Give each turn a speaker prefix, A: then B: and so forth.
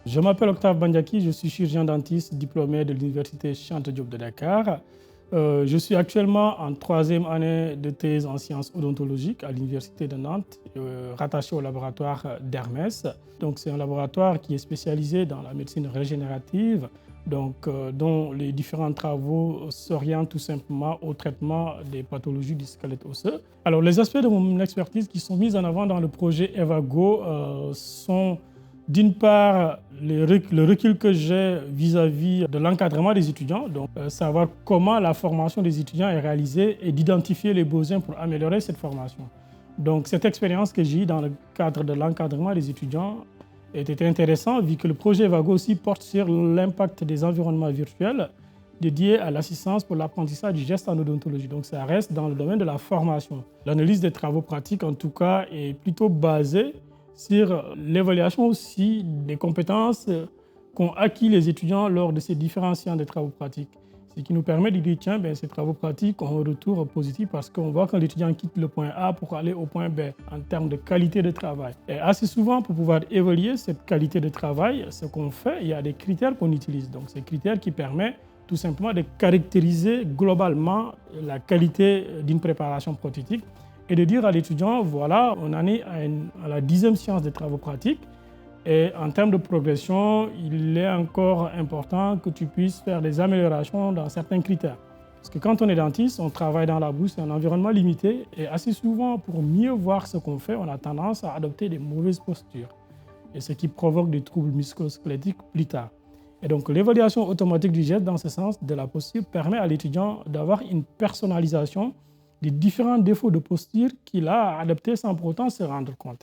A: Je m'appelle Octave Bandiaki, je suis chirurgien dentiste diplômé de l'Université Cheikh Anta Diop de Dakar. Je suis actuellement en troisième année de thèse en sciences odontologiques à l'Université de Nantes, rattaché au laboratoire d'Hermès. Donc, c'est un laboratoire qui est spécialisé dans la médecine régénérative, dont les différents travaux s'orientent tout simplement au traitement des pathologies du squelette osseux. Alors, les aspects de mon expertise qui sont mis en avant dans le projet EVAGO sont d'une part, le recul que j'ai vis-à-vis de l'encadrement des étudiants, donc savoir comment la formation des étudiants est réalisée et d'identifier les besoins pour améliorer cette formation. Donc cette expérience que j'ai eue dans le cadre de l'encadrement des étudiants était intéressante vu que le projet EVAGO aussi porte sur l'impact des environnements virtuels dédiés à l'assistance pour l'apprentissage du geste en odontologie. Donc ça reste dans le domaine de la formation. L'analyse des travaux pratiques, en tout cas, est plutôt basée sur l'évaluation aussi des compétences qu'ont acquis les étudiants lors de ces différents séances de travaux pratiques. Ce qui nous permet de dire, tiens, ces travaux pratiques ont un retour positif parce qu'on voit quand l'étudiant quitte le point A pour aller au point B en termes de qualité de travail. Et assez souvent, pour pouvoir évaluer cette qualité de travail, ce qu'on fait, il y a des critères qu'on utilise. Donc, ces critères qui permettent tout simplement de caractériser globalement la qualité d'une préparation prothétique et de dire à l'étudiant, voilà, on en est à la 10e séance de travaux pratiques et en termes de progression, il est encore important que tu puisses faire des améliorations dans certains critères. Parce que quand on est dentiste, on travaille dans la bouche, c'est un environnement limité et assez souvent, pour mieux voir ce qu'on fait, on a tendance à adopter des mauvaises postures et ce qui provoque des troubles musculo-squelettiques plus tard. Et donc l'évaluation automatique du geste dans ce sens de la posture permet à l'étudiant d'avoir une personnalisation des différents défauts de posture qu'il a adoptés sans pour autant se rendre compte.